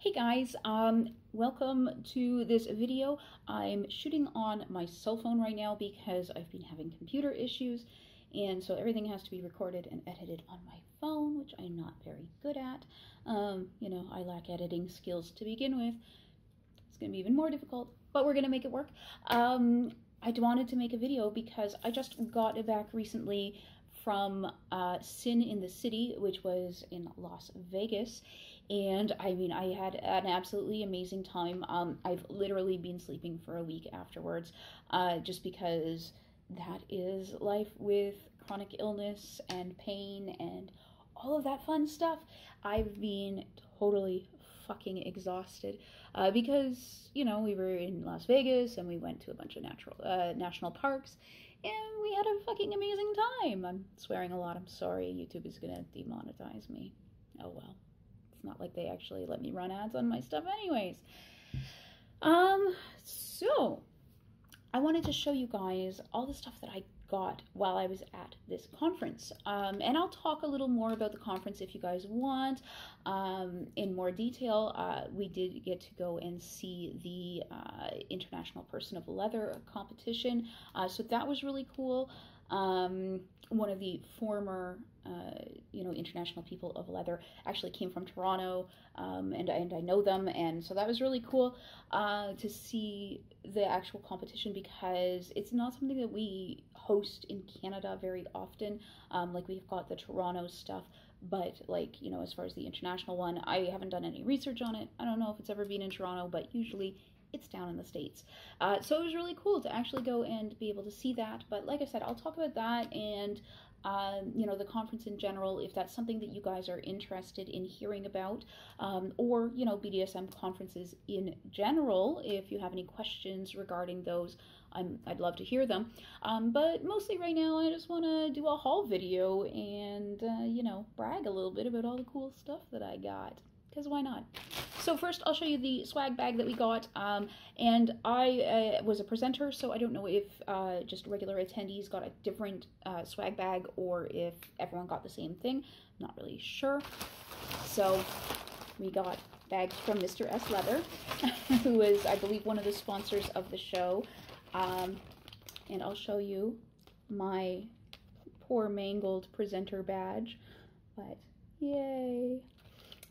Hey guys, welcome to this video. I'm shooting on my cell phone right now because I've been having computer issues, and so everything has to be recorded and edited on my phone, which I'm not very good at. You know, I lack editing skills to begin with. It's going to be even more difficult, but we're going to make it work. I wanted to make a video because I just got back recently from Sin in the City, which was in Las Vegas. And I mean, I had an absolutely amazing time. I've literally been sleeping for a week afterwards, just because that is life with chronic illness and pain and all of that fun stuff. I've been totally fucking exhausted because, you know, we were in Las Vegas and we went to a bunch of national parks and we had a fucking amazing time. I'm swearing a lot. I'm sorry. YouTube is gonna demonetize me. Oh well. It's not like they actually let me run ads on my stuff anyways. So I wanted to show you guys all the stuff that I got while I was at this conference. And I'll talk a little more about the conference if you guys want in more detail. We did get to go and see the International Person of Leather competition. So that was really cool. One of the former you know, International People of Leather actually came from Toronto, and I know them, and so that was really cool to see the actual competition, because it's not something that we host in Canada very often. Like, we've got the Toronto stuff, but like, you know, as far as the international one, I haven't done any research on it. I don't know if it's ever been in Toronto, but usually it's down in the States. So it was really cool to actually go and be able to see that. But like I said, I'll talk about that and you know, the conference in general, if that's something that you guys are interested in hearing about, or, you know, BDSM conferences in general. If you have any questions regarding those, I'd love to hear them. But mostly right now, I just want to do a haul video and, you know, brag a little bit about all the cool stuff that I got, because why not? So first, I'll show you the swag bag that we got, and I was a presenter, so I don't know if just regular attendees got a different swag bag or if everyone got the same thing. Not really sure. So we got bags from Mr. S. Leather, who is, I believe, one of the sponsors of the show. And I'll show you my poor mangled presenter badge, but yay.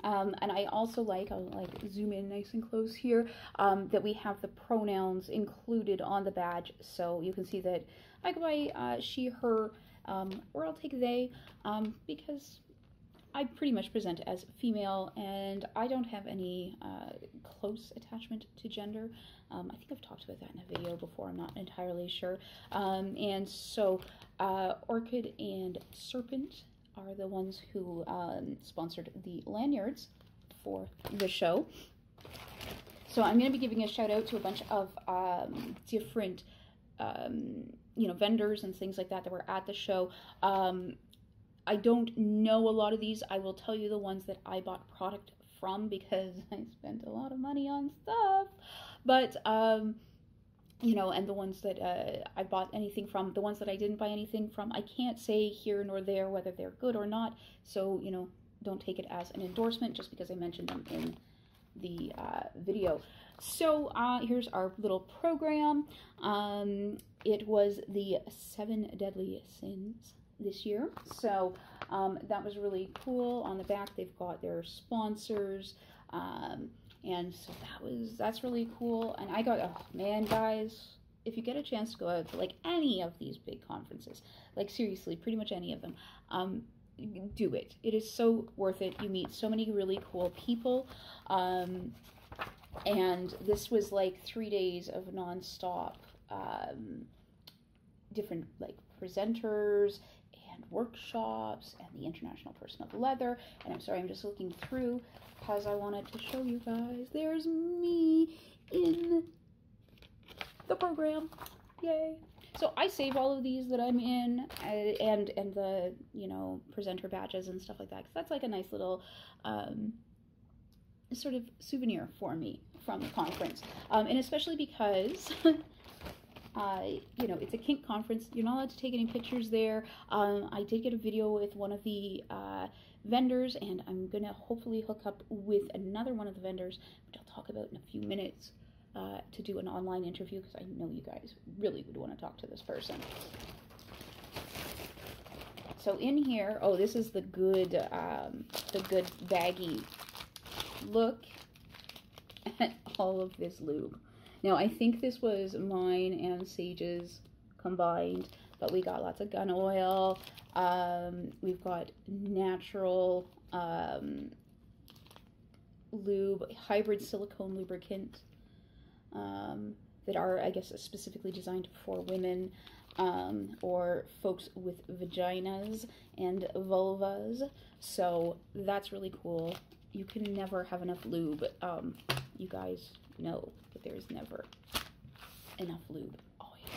And I also I'll zoom in nice and close here, that we have the pronouns included on the badge, so you can see that I go by she, her, or I'll take they, because I pretty much present as female, and I don't have any close attachment to gender. I think I've talked about that in a video before, I'm not entirely sure. And so Orchid and Serpent are the ones who sponsored the lanyards for the show. So I'm going to be giving a shout out to a bunch of different you know, vendors and things like that that were at the show. I don't know a lot of these. I will tell you the ones that I bought product from, because I spent a lot of money on stuff. But you know, and the ones that I bought anything from, the ones that I didn't buy anything from, I can't say here nor there whether they're good or not. So, you know, don't take it as an endorsement just because I mentioned them in the video. So here's our little program. It was the 7 Deadly Sins this year. So that was really cool. On the back, they've got their sponsors. And so that's really cool. And I got, oh man, guys, if you get a chance to go out to like any of these big conferences, like seriously, pretty much any of them, do it. It is so worth it. You meet so many really cool people. And this was like 3 days of nonstop, different like presenters and workshops and the International Person of Leather. And I'm sorry, I'm just looking through because I wanted to show you guys. There's me in the program. Yay. So I save all of these that I'm in, and the, you know, presenter badges and stuff like that, because that's like a nice little sort of souvenir for me from the conference. And especially because you know, it's a kink conference. You're not allowed to take any pictures there. I did get a video with one of the vendors, and I'm gonna hopefully hook up with another one of the vendors, which I'll talk about in a few minutes, to do an online interview, because I know you guys really would want to talk to this person. So in here, oh, this is the good baggy. Look at all of this lube. Now, I think this was mine and Sage's combined, but we got lots of gun oil. We've got natural lube, hybrid silicone lubricant that are, I guess, specifically designed for women or folks with vaginas and vulvas. So that's really cool. You can never have enough lube. You guys know that there's never enough lube. Oh, yeah.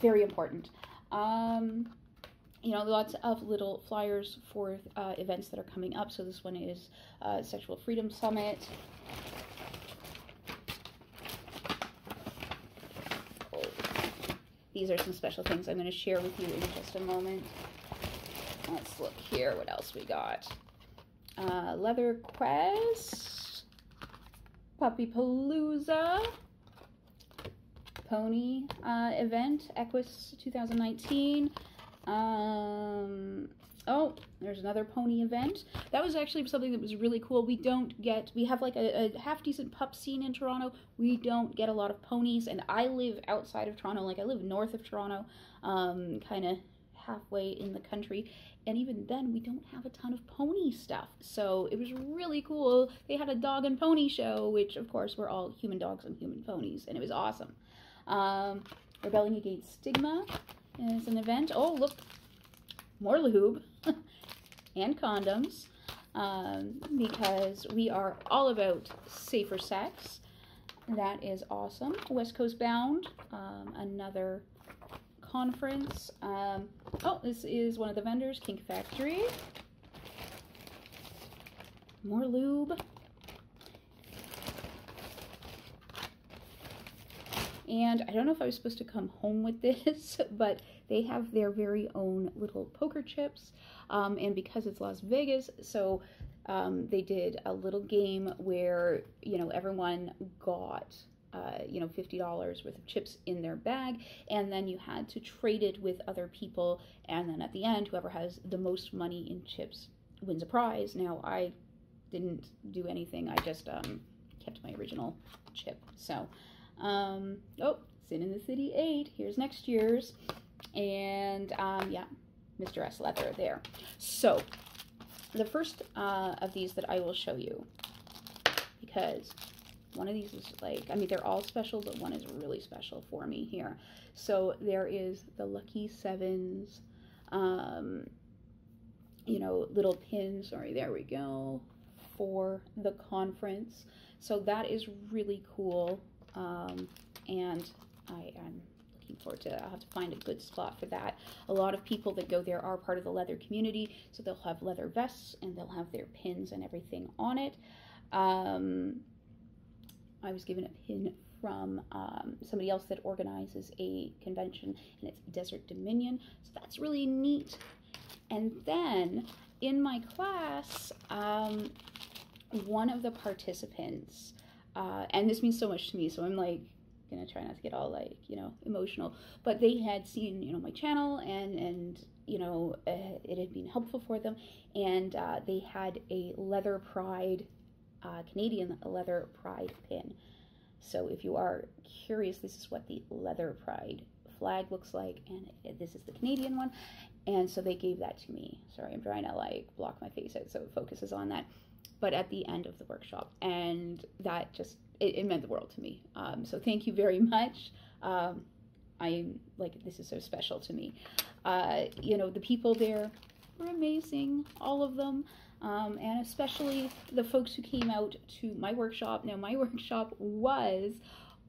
Very important. You know, lots of little flyers for events that are coming up. So this one is Sexual Freedom Summit. Oh. These are some special things I'm going to share with you in just a moment. Let's look here. What else we got? Leather Quest, Puppy Palooza, Pony event, Equus 2019. Oh, there's another pony event. That was actually something that was really cool. We have like a half decent pup scene in Toronto. We don't get a lot of ponies, and I live outside of Toronto. Like, I live north of Toronto, kind of halfway in the country, and even then we don't have a ton of pony stuff. So it was really cool. They had a dog and pony show, which of course we're all human dogs and human ponies, and it was awesome. Rebelling Against Stigma is an event. Oh, look, more lube and condoms, because we are all about safer sex. That is awesome. West Coast Bound, another conference. Oh, this is one of the vendors, Kink Factory. More lube. And I don't know if I was supposed to come home with this, but they have their very own little poker chips. And because it's Las Vegas, so they did a little game where, you know, everyone got you know, $50 worth of chips in their bag, and then you had to trade it with other people, and then at the end, whoever has the most money in chips wins a prize. Now, I didn't do anything. I just kept my original chip. So, oh, Sin in the City 8. Here's next year's. And, yeah, Mr. S leather there. So, the first of these that I will show you, because one of these is like, I mean, they're all special, but one is really special for me here. So there is the Lucky Sevens, you know, little pins, sorry, there we go, for the conference. So that is really cool. And I am looking forward to, I'll have to find a good spot for that. A lot of people that go there are part of the leather community, so they'll have leather vests and they'll have their pins and everything on it. I was given a pin from somebody else that organizes a convention, and it's Desert Dominion, so that's really neat. And then in my class, one of the participants, and this means so much to me, so I'm like gonna try not to get all like, you know, emotional, but they had seen, you know, my channel, and you know, it had been helpful for them, and they had a Leather Pride, Canadian Leather Pride pin. So if you are curious, this is what the Leather Pride flag looks like, and this is the Canadian one. And so they gave that to me. Sorry, I'm trying to like block my face out so it focuses on that. But at the end of the workshop, and that just, it meant the world to me. So thank you very much. I'm like, this is so special to me. You know, the people there were amazing, all of them. And especially the folks who came out to my workshop. Now, my workshop was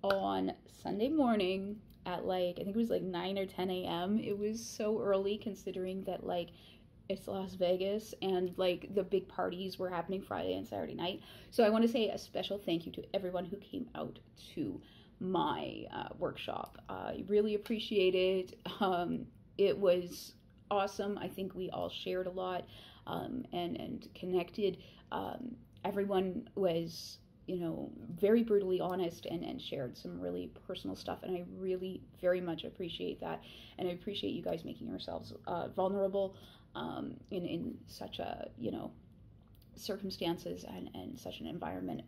on Sunday morning at like, I think it was like 9 or 10 a.m. It was so early considering that like it's Las Vegas and like the big parties were happening Friday and Saturday night. So I want to say a special thank you to everyone who came out to my workshop. I really appreciate it. It was awesome. I think we all shared a lot. and connected. Everyone was, you know, very brutally honest and shared some really personal stuff, and I really very much appreciate that, and I appreciate you guys making yourselves vulnerable in such a, you know, circumstances and such an environment.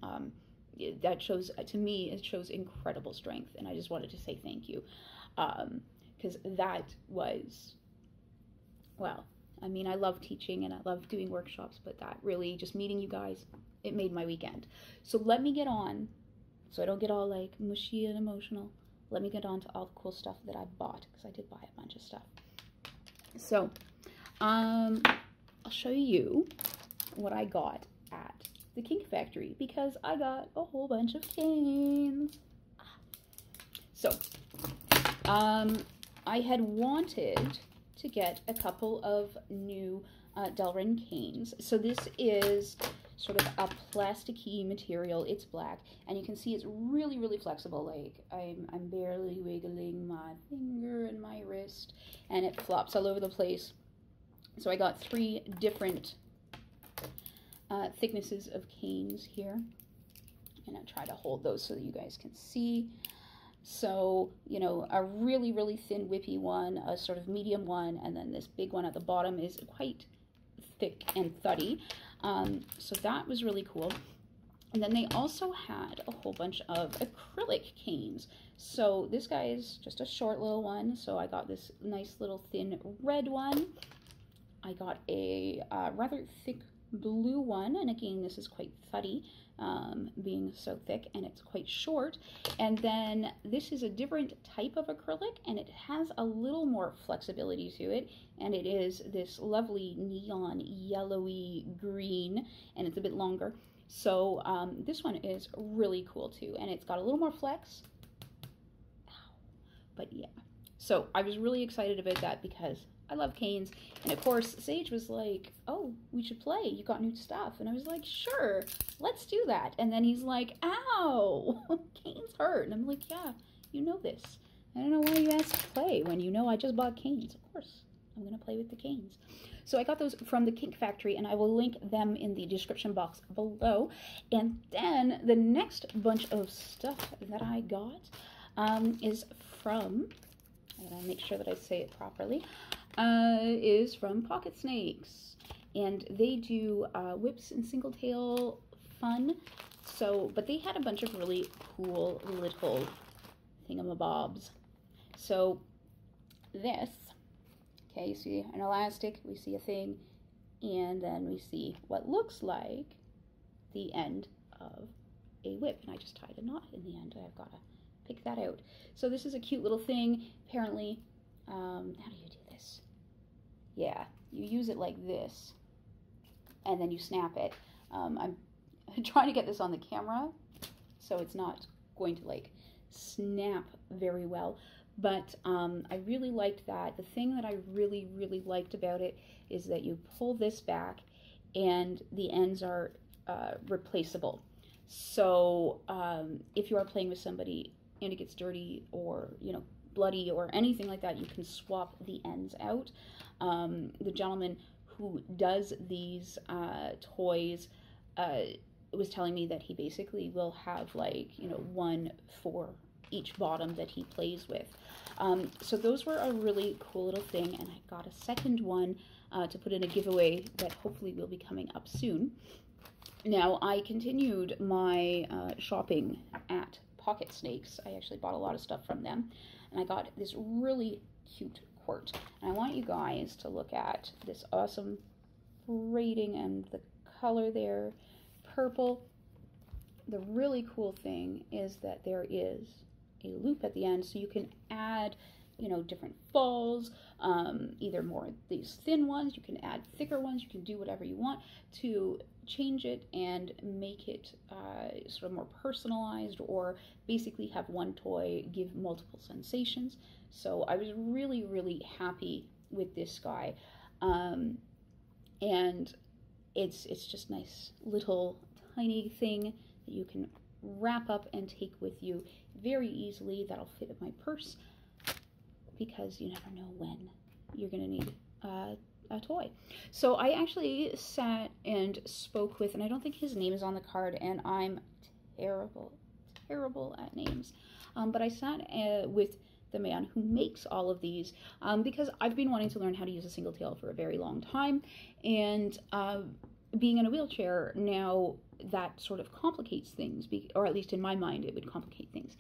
That shows, to me, it shows incredible strength, and I just wanted to say thank you, because that was, well, I mean, I love teaching and I love doing workshops, but that really, just meeting you guys, it made my weekend. So let me get on, so I don't get all like mushy and emotional. Let me get on to all the cool stuff that I bought, because I did buy a bunch of stuff. So I'll show you what I got at the Kink Factory, because I got a whole bunch of canes. So I had wanted to get a couple of new Delrin canes. So this is sort of a plasticky material. It's black, and you can see it's really, really flexible. Like I'm barely wiggling my finger and my wrist, and it flops all over the place. So I got 3 different thicknesses of canes here, and I'll try to hold those so that you guys can see. So, you know, a really, really thin whippy one, a sort of medium one, and then this big one at the bottom is quite thick and thuddy. So that was really cool. And then they also had a whole bunch of acrylic canes. So this guy is just a short little one, so I got this nice little thin red one. I got a rather thick blue one, and again, this is quite thuddy, being so thick, and it's quite short. And then this is a different type of acrylic, and it has a little more flexibility to it, and it is this lovely neon yellowy green, and it's a bit longer. So this one is really cool too, and it's got a little more flex. Ow. But yeah, so I was really excited about that because I love canes. And of course, Sage was like, oh, we should play. You got new stuff. And I was like, sure, let's do that. And then he's like, ow, canes hurt. And I'm like, yeah, you know this. I don't know why you asked to play when you know I just bought canes. Of course, I'm going to play with the canes. So I got those from the Kink Factory, and I will link them in the description box below. And then the next bunch of stuff that I got is from, I gotta make sure that I say it properly, is from Pocket Snakes, and they do whips and single tail fun. So, but they had a bunch of really cool little thingamabobs. So this, okay, you see an elastic, we see a thing, and then we see what looks like the end of a whip, and I just tied a knot in the end. I've got to pick that out. So this is a cute little thing. Apparently, how do you do this? Yeah, you use it like this, and then you snap it. I'm trying to get this on the camera, so it's not going to like snap very well, but I really liked that. The thing that I really, really liked about it is that you pull this back, and the ends are replaceable. So if you are playing with somebody and it gets dirty or, you know, bloody or anything like that, you can swap the ends out. The gentleman who does these toys was telling me that he basically will have, like, you know, one for each bottom that he plays with. So those were a really cool little thing, and I got a second one to put in a giveaway that hopefully will be coming up soon. Now, I continued my shopping at Pocket Snakes. I actually bought a lot of stuff from them, and I got this really cute quirt. And I want you guys to look at this awesome braiding and the color there, purple. The really cool thing is that there is a loop at the end, so you can add, you know, different balls, either more these thin ones, you can add thicker ones, you can do whatever you want to change it and make it sort of more personalized, or basically have one toy give multiple sensations. So I was really, really happy with this guy, and it's just nice little tiny thing that you can wrap up and take with you very easily. That'll fit in my purse, because you never know when you're gonna need toy. So I actually sat and spoke with, and I don't think his name is on the card, and I'm terrible at names. But I sat with the man who makes all of these because I've been wanting to learn how to use a single tail for a very long time, and being in a wheelchair now, that sort of complicates things, or at least in my mind it would complicate things.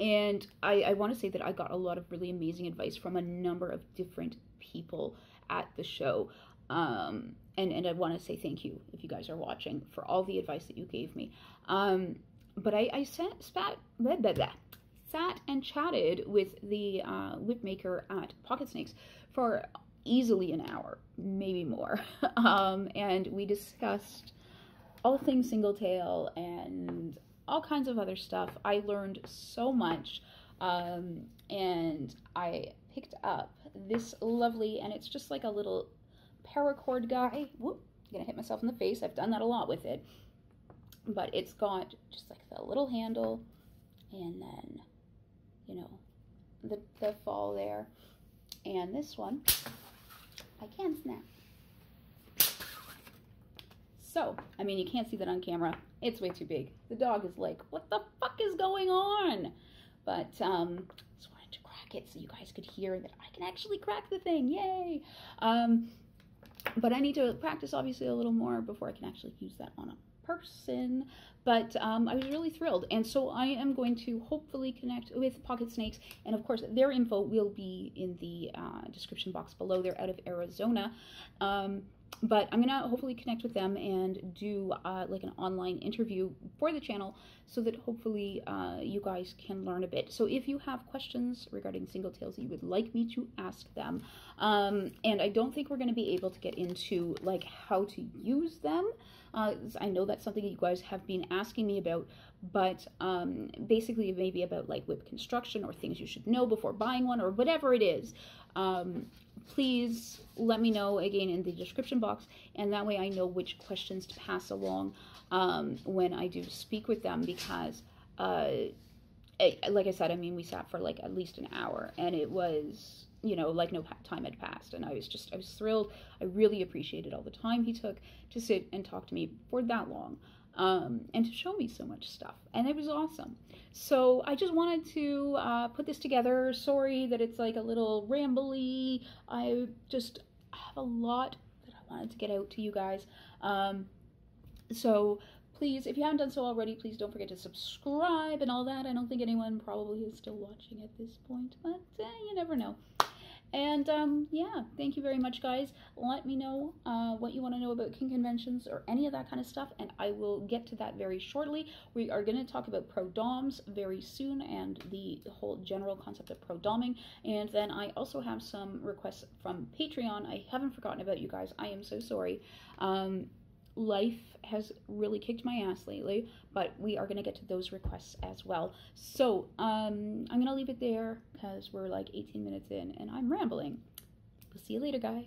And I want to say that I got a lot of really amazing advice from a number of different people at the show, and I want to say thank you, if you guys are watching, for all the advice that you gave me. But I sat and chatted with the whip maker at Pocket Snakes for easily an hour, maybe more, and we discussed all things single tail and all kinds of other stuff. I learned so much, and I picked up this lovely, and it's just like a little paracord guy. Whoop, I'm gonna hit myself in the face. I've done that a lot with it, but it's got just like the little handle, and then, you know, the fall there, and this one I can snap. So, I mean, you can't see that on camera. It's way too big. The dog is like, what the fuck is going on? But just wanted to crack it so you guys could hear that I can actually crack the thing. Yay! But I need to practice, obviously, a little more before I can actually use that on a person. But I was really thrilled. And so I am going to hopefully connect with Pocket Snakes. And of course, their info will be in the description box below. They're out of Arizona. But I'm going to hopefully connect with them and do like an online interview for the channel so that hopefully you guys can learn a bit. So if you have questions regarding single tails that you would like me to ask them, and I don't think we're going to be able to get into like how to use them. I know that's something you guys have been asking me about, but basically maybe about like whip construction or things you should know before buying one or whatever it is. Please let me know again in the description box, and that way I know which questions to pass along when I do speak with them, because like I said, I mean, we sat for like at least an hour, and it was, you know, like no time had passed, and I was thrilled. I really appreciated all the time he took to sit and talk to me for that long, and to show me so much stuff, and it was awesome. So I just wanted to put this together. Sorry that it's like a little rambly. I just have a lot that I wanted to get out to you guys. So please, if you haven't done so already, please don't forget to subscribe and all that. I don't think anyone probably is still watching at this point, but you never know. And yeah, thank you very much, guys. Let me know what you want to know about kink conventions or any of that kind of stuff, and I will get to that very shortly. We are going to talk about pro doms very soon and the whole general concept of pro doming. And then I also have some requests from Patreon. I haven't forgotten about you guys. I am so sorry. Life has really kicked my ass lately, but we are going to get to those requests as well. So I'm going to leave it there because we're like 18 minutes in and I'm rambling. We'll see you later, guys.